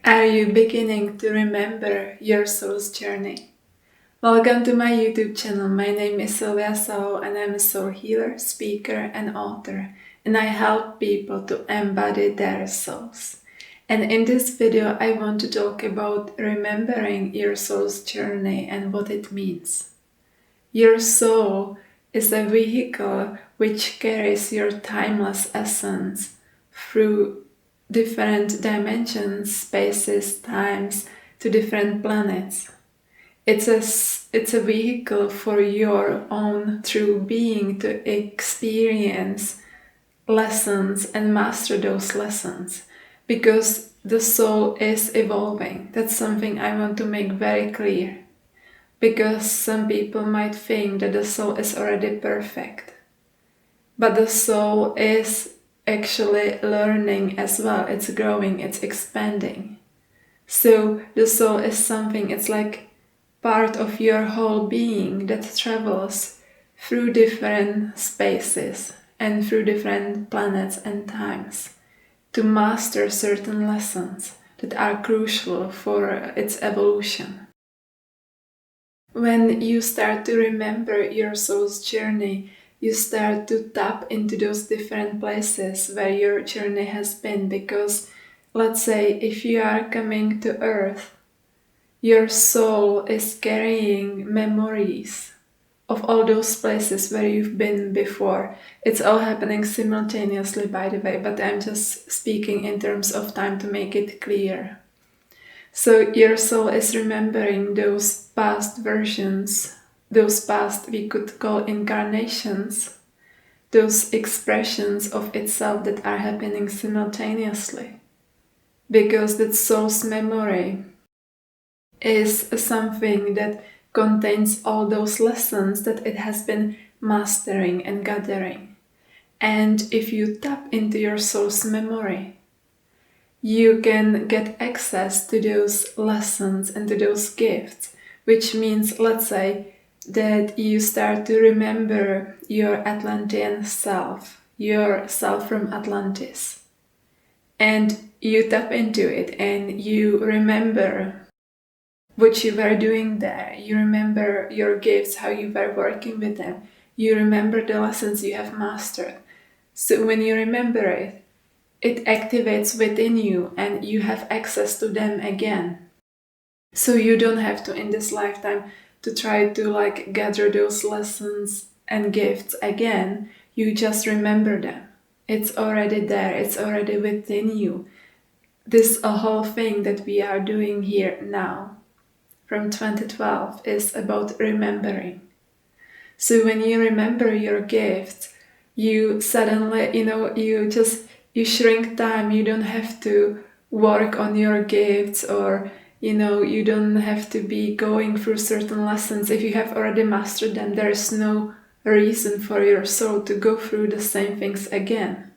Are you beginning to remember your soul's journey? Welcome to my YouTube channel. My name is Sylvia Sao and I'm a soul healer, speaker and author, and I help people to embody their souls. And in this video I want to talk about remembering your soul's journey and what it means. Your soul is a vehicle which carries your timeless essence through different dimensions, spaces, times, to different planets. It's a vehicle for your own true being to experience lessons and master those lessons, because the soul is evolving. That's something I want to make very clear, because some people might think that the soul is already perfect, but the soul is actually learning as well. It's growing, it's expanding. So the soul is something, it's like part of your whole being that travels through different spaces and through different planets and times to master certain lessons that are crucial for its evolution. When you start to remember your soul's journey, you start to tap into those different places where your journey has been, because let's say if you are coming to Earth, your soul is carrying memories of all those places where you've been before. It's all happening simultaneously, by the way, but I'm just speaking in terms of time to make it clear. So your soul is remembering those past versions, those past, we could call incarnations, those expressions of itself that are happening simultaneously. Because that soul's memory is something that contains all those lessons that it has been mastering and gathering. And if you tap into your soul's memory, you can get access to those lessons and to those gifts, which means, let's say, that you start to remember your Atlantean self, your self from Atlantis. And you tap into it and you remember what you were doing there. You remember your gifts, how you were working with them. You remember the lessons you have mastered. So when you remember it, it activates within you and you have access to them again. So you don't have to, in this lifetime, to try to gather those lessons and gifts again. You just remember them. It's already there. It's already within you. This whole thing that we are doing here now from 2012 is about remembering. So when you remember your gifts, you suddenly, you shrink time. You don't have to work on your gifts, or you don't have to be going through certain lessons. If you have already mastered them, there is no reason for your soul to go through the same things again.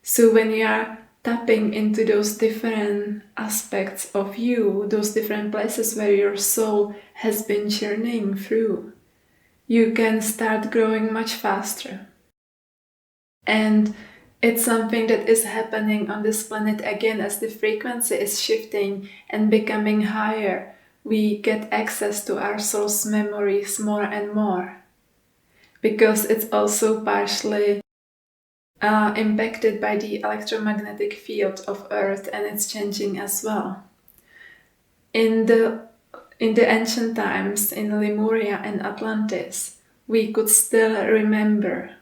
So when you are tapping into those different aspects of you, those different places where your soul has been journeying through, you can start growing much faster. And it's something that is happening on this planet again. As the frequency is shifting and becoming higher, we get access to our soul's memories more and more, because it's also partially impacted by the electromagnetic field of Earth, and it's changing as well. In the ancient times, in Lemuria and Atlantis, we could still remember.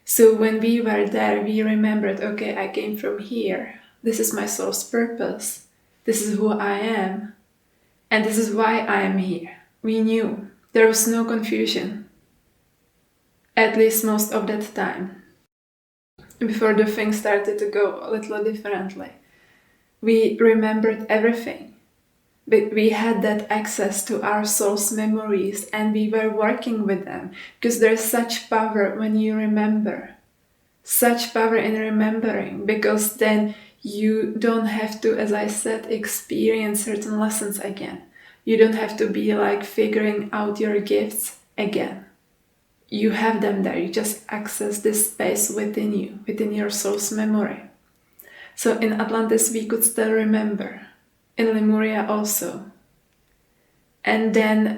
So when we were there, we remembered, okay, I came from here. This is my soul's purpose. This is who I am. And this is why I am here. We knew. There was no confusion. At least most of that time. Before the things started to go a little differently. We remembered everything. But we had that access to our soul's memories and we were working with them, because there's such power when you remember. Such power in remembering, because then you don't have to, as I said, experience certain lessons again. You don't have to be figuring out your gifts again. You have them there. You just access this space within you, within your soul's memory. So in Atlantis we could still remember, in Lemuria also. And then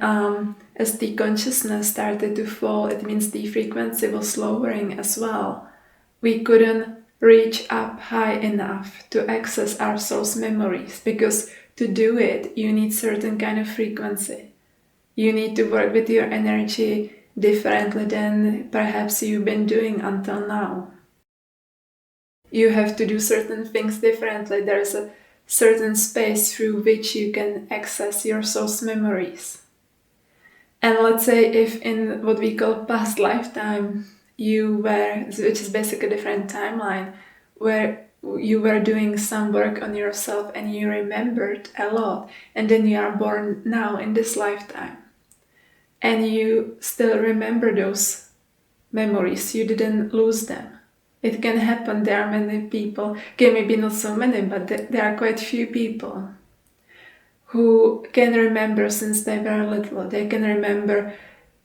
as the consciousness started to fall, it means the frequency was lowering as well. We couldn't reach up high enough to access our soul's memories, because to do it you need certain kind of frequency. You need to work with your energy differently than perhaps you've been doing until now. You have to do certain things differently. There's a certain space through which you can access your soul's memories. And let's say if in what we call past lifetime you were, which is basically a different timeline, where you were doing some work on yourself and you remembered a lot, and then you are born now in this lifetime and you still remember those memories, you didn't lose them. It can happen. There are many people, okay, maybe not so many, but there are quite few people who can remember since they were little. They can remember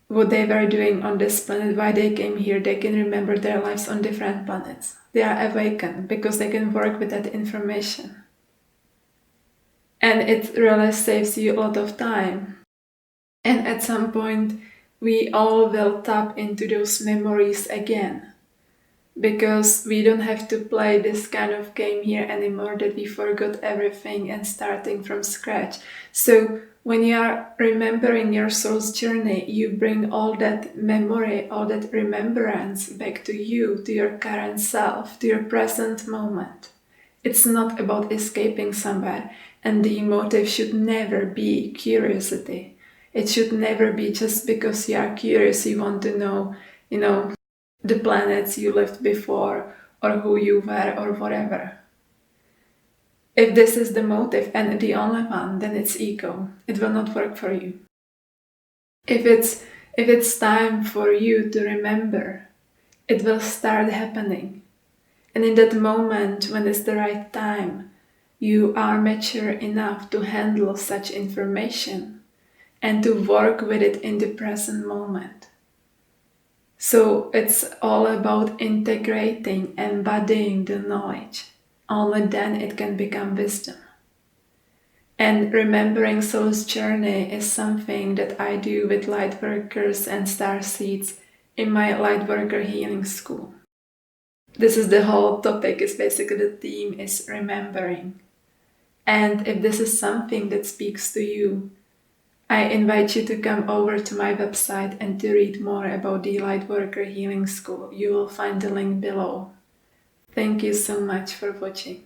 what they were doing on this planet, why they came here. They can remember their lives on different planets. They are awakened because they can work with that information. And it really saves you a lot of time. And at some point, we all will tap into those memories again. Because we don't have to play this kind of game here anymore that we forgot everything and starting from scratch. So when you are remembering your soul's journey, you bring all that memory, all that remembrance back to you, to your current self, to your present moment. It's not about escaping somewhere, and the motive should never be curiosity. It should never be just because you are curious, you want to know, the planets you lived before, or who you were, or whatever. If this is the motive and the only one, then it's ego. It will not work for you. If it's time for you to remember, it will start happening. And in that moment, when it's the right time, you are mature enough to handle such information and to work with it in the present moment. So it's all about integrating, embodying the knowledge. Only then it can become wisdom. And remembering soul's journey is something that I do with light workers and star seeds in my light worker healing school. This is the whole topic, is basically the theme is remembering. And if this is something that speaks to you, I invite you to come over to my website and to read more about the Lightworker Healing School. You will find the link below. Thank you so much for watching.